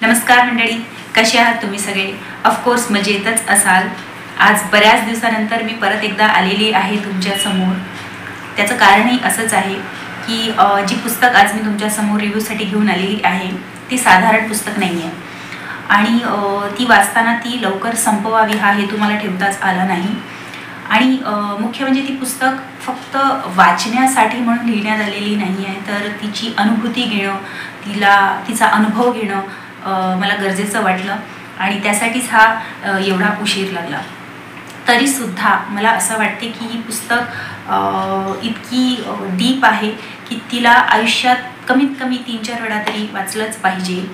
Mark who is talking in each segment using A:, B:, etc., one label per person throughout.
A: नमस्कार मंडळी, कसे आहात तुम्ही सगळे? ऑफकोर्स मजेतच असाल. आज बऱ्याच दिवसानंतर मी परत एकदा आलेली आहे तुमच्या समोर. त्याचं कारणही असंच आहे की जी पुस्तक आज मी तुमच्या समोर रिव्ह्यूसाठी घेऊन आलेली आहे ती साधारण पुस्तक नाही आहे आणि ती वाचताना ती लवकर संपवावी हा हेतू मला ठेवताच आला नाही. आणि मुख्य म्हणजे ती पुस्तक फक्त वाचण्यासाठी म्हणून लिहिण्यात आलेली नाही आहे, तर तिची अनुभूती घेणं, तिचा अनुभव घेणं मला गरजेचं वाटलं आणि त्यासाठीच हा एवढा उशीर लागला. तरीसुद्धा मला असं वाटते की ही पुस्तक इतकी डीप आहे की तिला आयुष्यात कमीत कमी 3-4 वेळा तरी वाचलंच पाहिजे.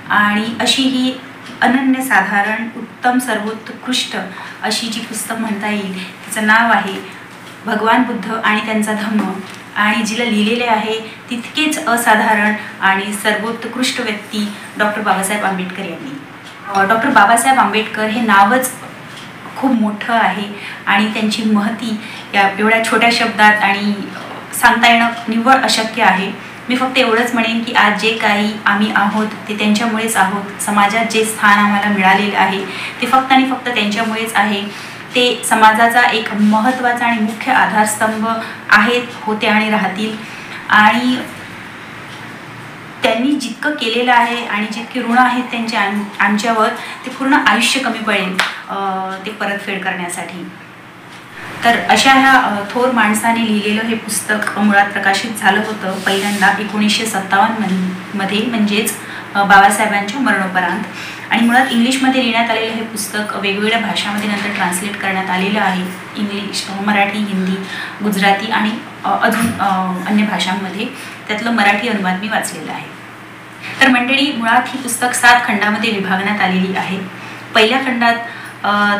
A: आणि अशी ही अनन्यसाधारण, उत्तम, सर्वोत्कृष्ट अशी जी पुस्तक म्हणता येईल तिचं नाव आहे भगवान बुद्ध आणि त्यांचा धम्म. आणि जिला लिहिलेले आहे तितकेच असाधारण आणि सर्वोत्कृष्ट व्यक्ती डॉक्टर बाबासाहेब आंबेडकर यांनी. डॉक्टर बाबासाहेब आंबेडकर हे नावच खूप मोठं आहे आणि त्यांची महती या एवढ्या छोट्या शब्दात आणि सांगता येणं निव्वळ अशक्य आहे. मी फक्त एवढंच म्हणेन की आज जे काही आम्ही आहोत ते त्यांच्यामुळेच आहोत. समाजात जे स्थान आम्हाला मिळालेलं आहे ते फक्त आणि फक्त त्यांच्यामुळेच आहे. ते समाजाचा एक महत्त्वाचा आणि मुख्य आधारस्तंभ आहेत, होते आणि राहतील. आणि त्यांनी जितकं केलेलं आहे आणि जितके ऋण आहेत त्यांचे आमच्यावर, ते पूर्ण आयुष्य कमी पडेल ते परतफेड करण्यासाठी. तर अशा ह्या थोर माणसाने लिहिलेलं हे पुस्तक मुळात प्रकाशित झालं होतं पहिल्यांदा 1957 मध्ये, म्हणजेच बाबासाहेबांच्या मरणोपरांत. आणि मुळात इंग्लिशमध्ये लिहिण्यात आलेलं हे पुस्तक वेगवेगळ्या भाषांमध्ये नंतर ट्रान्सलेट करण्यात आलेलं आहे. इंग्लिश, मराठी, हिंदी, गुजराती आणि अजून अन्य भाषांमध्ये. त्यातलं मराठी अनुवाद मी वाचलेला आहे. तर मंडळी, मुळात ही पुस्तक 7 खंडामध्ये विभागण्यात आलेली आहे. पहिल्या खंडात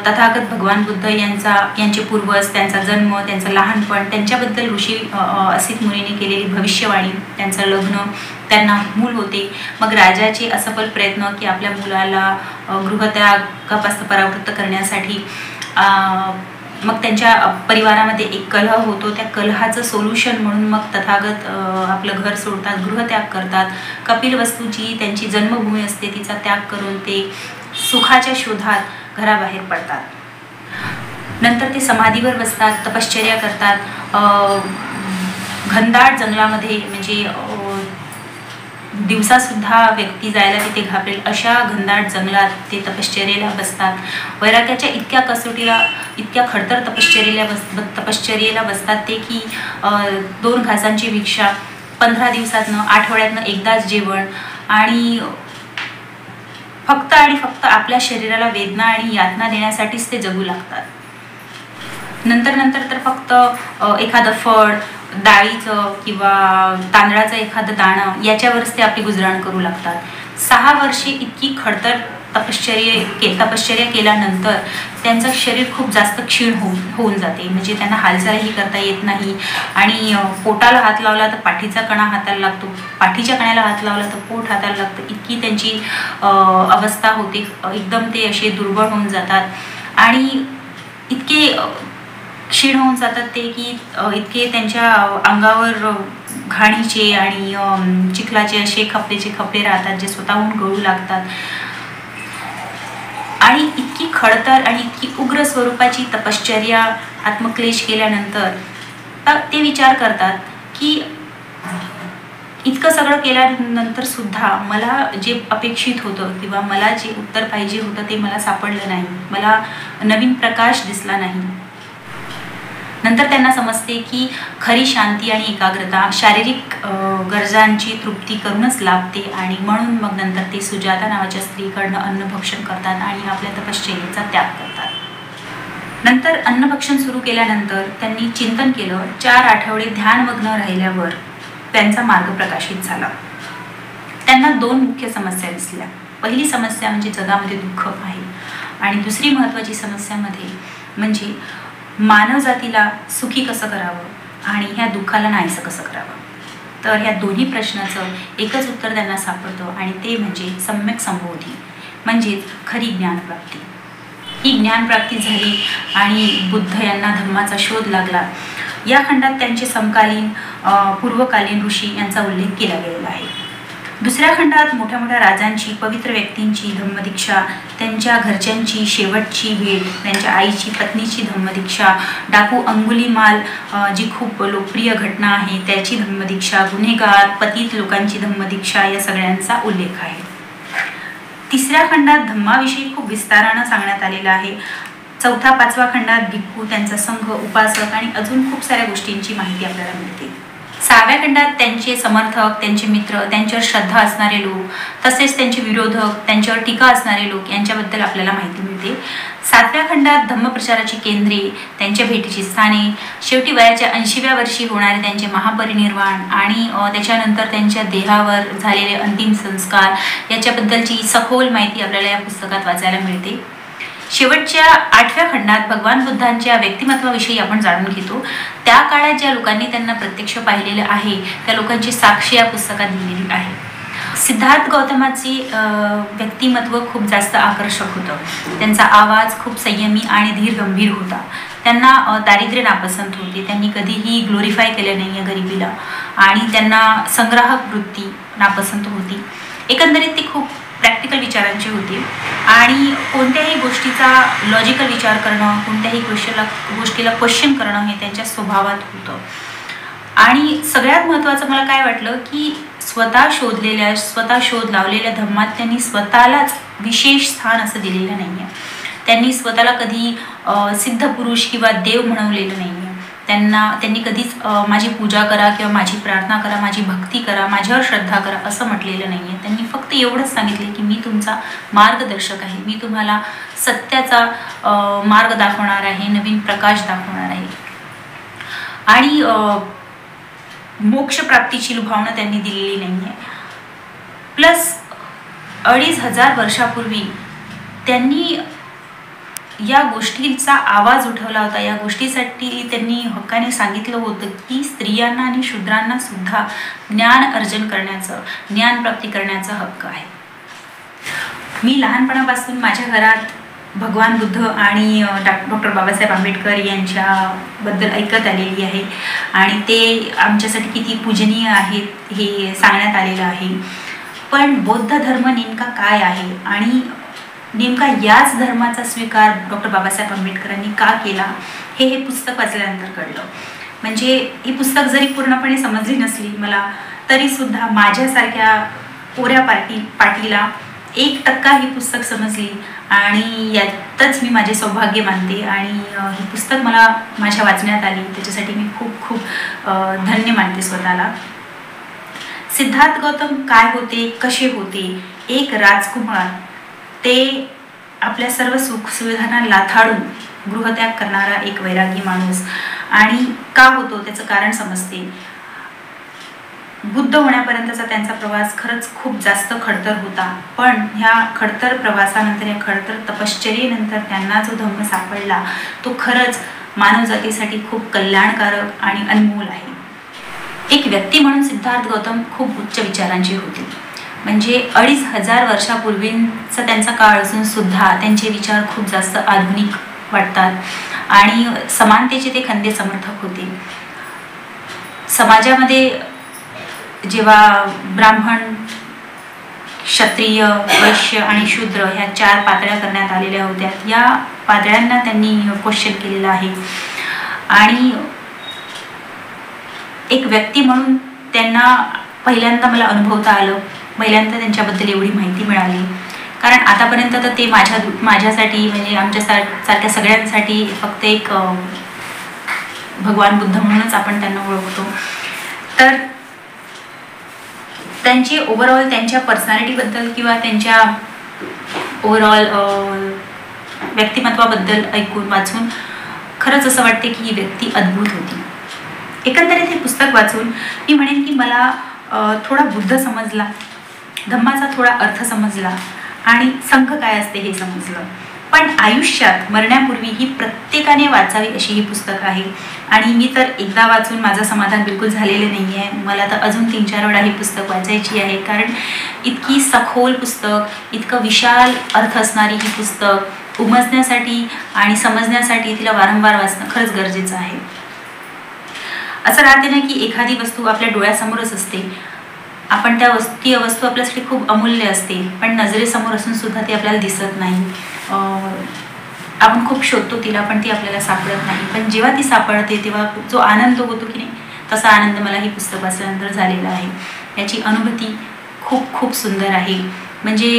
A: तथागत भगवान बुद्ध यांचे पूर्वज, त्यांचा जन्म, त्यांचं लहानपण, त्यांच्याबद्दल ऋषी असित मुनीने केलेली भविष्यवाणी, त्यांचं लग्न, त्यांना मूल होते, मग राजाचे असफल प्रयत्न की आपल्या मुलाला गृहत्यागापासून परावृत्त करण्यासाठी, मग त्यांच्या परिवारामध्ये एक कलह होतो, त्या कलहाचं सोल्युशन म्हणून मग तथागत आपलं घर सोडतात, गृहत्याग करतात. कपिलवस्तूची त्यांची जन्मभूमी असते तिचा त्याग करून ते सुखाच्या शोधात घराबाहेर पडतात. नंतर ते समाधीवर बसतात, तपश्चर्या करतात. घनदाट जंगलामध्ये, म्हणजे दिवसासुद्धा व्यक्ती जायला तिथे घाबरेल अशा घनदाट जंगलात ते तपश्चर्येला बसतात. वैराग्याच्या इतक्या कसोटीला, इतक्या खडतर तपश्चर्येला बसतात ते की 2 घासांची भिक्षा, 15 दिवसातनं, आठवड्यातनं एकदाच जेवण आणि फक्त आणि फक्त आपल्या शरीराला वेदना आणि यातना देण्यासाठीच ते जगू लागतात. नंतर तर फक्त एखादं फळ, डाळीचं किंवा तांदळाचं एखादं दाणं याच्यावरच ते आपली गुजराण करू लागतात. 6 वर्षे इतकी खडतर तपश्चर्या केल्यानंतर त्यांचं शरीर खूप जास्त क्षीण होऊन जाते. म्हणजे त्यांना हालचालही करता येत नाही आणि पोटाला हात लावला तर पाठीचा कणा हाताला लागतो, पाठीच्या कण्याला हात लावला तर पोट हाताला लागतं. इतकी त्यांची अवस्था होते. एकदम ते असे दुर्बळ होऊन जातात आणि इतके क्षीण होऊन जातात ते की इतके त्यांच्या अंगावर घाणीचे आणि चिखलाचे असे खपले राहतात जे स्वतःहून गळू लागतात. आणि इतकी खडतर आणि इतकी उग्र स्वरूपाची तपश्चर्या, आत्मक्लेश केल्यानंतर ते विचार करतात की इतकं सगळं केल्यानंतर सुद्धा मला जे अपेक्षित होतं किंवा मला जे उत्तर पाहिजे होतं ते मला सापडलं नाही, मला नवीन प्रकाश दिसला नाही. नंतर त्यांना समजते की खरी शांती आणि एकाग्रता शारीरिक गरजांची तृप्ती करूनच लाभते आणि म्हणून मग नंतर ते सुजाता नावाच्या स्त्रीकडनं अन्नभक्षण करतात आणि आपल्या तपश्चर्येचा त्याग करतात. नंतर अन्नभक्षण सुरू केल्यानंतर त्यांनी चिंतन केलं. 4 आठवडे ध्यानमग्न राहिल्यावर त्यांचा मार्ग प्रकाशित झाला. त्यांना 2 मुख्य समस्या दिसल्या. पहिली समस्या म्हणजे जगामध्ये दुःख आहे आणि दुसरी महत्त्वाची समस्या म्हणजे मानवजातीला सुखी कसं करावं आणि ह्या दुःखाला नाहीसं कसं करावं. तर ह्या दोन्ही प्रश्नाचं एकच उत्तर त्यांना सापडतं आणि ते म्हणजे सम्यक संबोधी, म्हणजेच खरी ज्ञानप्राप्ती. ही ज्ञानप्राप्ती झाली आणि बुद्ध यांना धम्माचा शोध लागला. या खंडात त्यांचे समकालीन, पूर्वकालीन ऋषी यांचा उल्लेख केला गेलेला आहे. दुसऱ्या खंडात मोठ्या मोठ्या राजांची, पवित्र व्यक्तींची धम्मदीक्षा, त्यांच्या घरच्यांची शेवटची भेट, त्यांच्या आईची पत्नीची धम्मदीक्षा, डाकू अंगुलीमाल जी खूप लोकप्रिय घटना आहे त्याची धम्मदीक्षा, गुन्हेगार पतित लोकांची धम्मदीक्षा, या सगळ्यांचा उल्लेख आहे. तिसऱ्या खंडात धम्माविषयी खूप विस्तारानं सांगण्यात आलेला आहे. चौथा पाचवा खंडात भिक्खू, त्यांचा संघ, उपासक आणि अजून खूप साऱ्या गोष्टींची माहिती आपल्याला मिळते. सहाव्या खंडात त्यांचे समर्थक, त्यांचे मित्र, त्यांच्यावर श्रद्धा असणारे लोक, तसेच त्यांचे विरोधक, त्यांच्यावर टीका असणारे लोक यांच्याबद्दल आपल्याला माहिती मिळते. सातव्या खंडात धम्मप्रचाराची केंद्रे, त्यांच्या भेटीची स्थाने, शेवटी वयाच्या 80व्या वर्षी होणारे त्यांचे महापरिनिर्वाण आणि त्याच्यानंतर त्यांच्या देहावर झालेले अंतिम संस्कार याच्याबद्दलची सखोल माहिती आपल्याला या पुस्तकात वाचायला मिळते. शेवटच्या 8व्या खंडात भगवान बुद्धांच्या व्यक्तिमत्वाविषयी आपण जाणून घेतो. त्या काळात ज्या लोकांनी त्यांना प्रत्यक्ष पाहिलेलं आहे त्या लोकांची साक्ष या पुस्तकात दिलेली आहे. सिद्धार्थ गौतमाचे व्यक्तिमत्व खूप जास्त आकर्षक होतं. त्यांचा आवाज खूप संयमी आणि धीर गंभीर होता. त्यांना दारिद्र्य नापसंत होते. त्यांनी कधीही ग्लोरिफाय केलं नाही आहे गरिबीला आणि त्यांना संग्राहक वृत्ती नापसंत होती. एकंदरीत ती खूप प्रॅक्टिकल विचारांची होती आणि कोणत्याही गोष्टीचा लॉजिकल विचार करणं, कोणत्याही गोष्टीला क्वेश्चन करणं हे त्यांच्या स्वभावात होतं. आणि सगळ्यात महत्त्वाचं मला काय वाटलं की स्वतः शोध लावलेल्या धम्मात त्यांनी स्वतःलाच विशेष स्थान असं दिलेलं नाही आहे. त्यांनी स्वतःला कधी सिद्ध पुरुष किंवा देव म्हणवलेलं नाही आहे. त्यांनी कधीच माझी पूजा करा किंवा माझी प्रार्थना करा, माझी भक्ती करा, माझ्यावर श्रद्धा करा असं म्हटलेलं नाही आहे. त्यांनी फक्त एवढंच सांगितले की मी तुमचा मार्गदर्शक आहे, मी तुम्हाला सत्याचा मार्ग दाखवणार आहे, नवीन प्रकाश दाखवणार आहे. आणि मोक्षप्राप्तीची लुभावणं त्यांनी दिलेली नाही आहे. प्लस 2500 वर्षापूर्वी त्यांनी या गोष्टीचा आवाज उठवला होता. या गोष्टीसाठी त्यांनी हक्काने सांगितलं होतं की स्त्रियांना आणि शूद्रांना सुद्धा ज्ञान अर्जन करण्याचं, ज्ञानप्राप्ती करण्याचा हक्क आहे. मी लहानपणापासून माझ्या घरात भगवान बुद्ध आणि डॉक्टर बाबासाहेब आंबेडकर यांच्याबद्दल ऐकत आलेली आहे आणि ते आमच्यासाठी किती पूजनीय आहेत हे सांगण्यात आलेलं आहे. पण बौद्ध धर्म नेमका काय आहे आणि नेमका याच धर्माचा स्वीकार डॉक्टर बाबासाहेब आंबेडकरांनी का केला हे पुस्तक वाचल्यानंतर कळलं. म्हणजे ही पुस्तक जरी पूर्णपणे समजली नसली मला, तरीसुद्धा माझ्यासारख्या कोऱ्या पाटीला 1% ही पुस्तक समजली आणि यातच मी माझे सौभाग्य मानते. आणि ही पुस्तक मला माझ्या वाचण्यात आली त्याच्यासाठी मी खूप खूप धन्य मानते स्वतःला. सिद्धार्थ गौतम काय होते, कसे होते? एक राजकुमार, ते आपल्या सर्व सुखसुविधांना लाथाडून गृहत्याग करणारा एक वैरागी माणूस. आणि का होतो त्याचं कारण समजते. बुद्ध होण्यापर्यंतचा त्यांचा प्रवास खरंच खूप जास्त खडतर होता. पण ह्या खडतर प्रवासानंतर, या खडतर तपश्चर्येनंतर त्यांना जो धम्म सापडला तो खरंच मानवजातीसाठी खूप कल्याणकारक आणि अनमोल आहे. एक व्यक्ती म्हणून सिद्धार्थ गौतम खूप उच्च विचारांचे होते. म्हणजे 2500 वर्षापूर्वींचा त्यांचा काळ असून सुद्धा त्यांचे विचार खूप जास्त आधुनिक वाटतात आणि समानतेचे ते खंदे समर्थक होते. समाजामध्ये जेव्हा ब्राह्मण, क्षत्रिय, वैश्य आणि शूद्र ह्या 4 पातळ्या करण्यात आलेल्या होत्या, या पातळ्यांना त्यांनी क्वेश्चन केलेलं आहे. आणि एक व्यक्ती म्हणून त्यांना पहिल्यांदा मला अनुभवता आलं, पहिल्यांदा त्यांच्याबद्दल एवढी माहिती मिळाली. कारण आतापर्यंत तर ते माझ्यासाठी म्हणजे आमच्यासारख्या सगळ्यांसाठी फक्त एक भगवान बुद्ध म्हणूनच आपण त्यांना ओळखतो. तर त्यांची ओव्हरऑल त्यांच्या पर्सनॅलिटीबद्दल किंवा त्यांच्या ओव्हरऑल व्यक्तिमत्वाबद्दल ऐकून वाचून खरंच असं वाटते की ही व्यक्ती अद्भुत होती. एकंदरीत हे पुस्तक वाचून मी म्हणेन की मला थोडा बुद्ध समजला, धम्माचा थोडा अर्थ समजला आणि संघ काय असते हे समजलं. पण आयुष्यात मरण्यापूर्वी ही प्रत्येकाने वाचावी अशी ही पुस्तक आहे. आणि मी तर एकदा वाचून माझं समाधान बिलकुल झालेलं नाही आहे. मला तर अजून 3-4 वेळा ही पुस्तक वाचायची आहे. कारण इतकी सखोल पुस्तक, इतकं विशाल अर्थ असणारी ही पुस्तक उमजण्यासाठी आणि समजण्यासाठी तिला वारंवार वाचणं खरंच गरजेचं आहे. असं राहते ना की एखादी वस्तू आपल्या डोळ्यासमोरच असते आपण ती वस्तू आपल्यासाठी खूप अमूल्य असते, पण नजरेसमोर असून सुद्धा ती आपल्याला दिसत नाही. आपण खूप शोधतो तिला, पण ती आपल्याला सापडत नाही. पण जेव्हा ती सापडते तेव्हा जो आनंद होतो की नाही, तसा आनंद मला ही पुस्तक वाचल्यानंतर झालेला आहे. याची अनुभूती खूप खूप सुंदर आहे. म्हणजे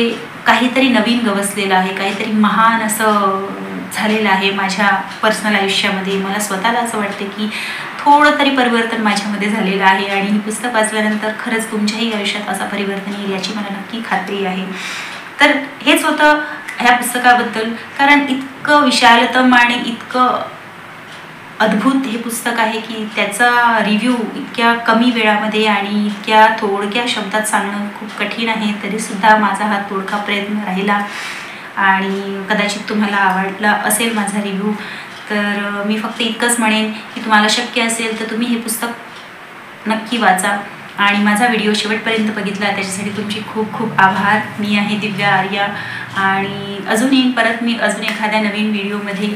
A: काहीतरी नवीन गवसलेलं आहे, काहीतरी महान असं झालेलं आहे माझ्या पर्सनल आयुष्यामध्ये. मला स्वतःला असं वाटते की थोडं तरी परिवर्तन माझ्यामध्ये झालेलं आहे आणि ही पुस्तक वाचल्यानंतर खरंच तुमच्याही आयुष्यात असं परिवर्तन येईल याची मला नक्की खात्री आहे. तर हेच होतं ह्या पुस्तकाबद्दल. कारण इतकं विशालतम आणि इतकं अद्भुत हे पुस्तक आहे की त्याचा रिव्ह्यू इतक्या कमी वेळामध्ये आणि इतक्या थोडक्या शब्दात सांगणं खूप कठीण आहे. तरीसुद्धा माझा हा तोडका प्रयत्न राहिला आणि कदाचित तुम्हाला आवडला असेल माझा रिव्ह्यू. तर मी फक्त इतकंच म्हणेन की तुम्हाला शक्य असेल तर तुम्ही हे पुस्तक नक्की वाचा आणि माझा व्हिडिओ शेवटपर्यंत बघितला त्याच्यासाठी तुमचे खूप खूप आभार. मी आहे दिव्या आर्या आणि अजून येईन परत मी अजून एखाद्या नवीन व्हिडिओमध्ये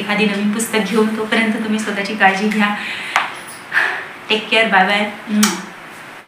A: एखादी नवीन पुस्तक घेऊन. तोपर्यंत तुम्ही स्वतःची काळजी घ्या. Take care. Bye bye.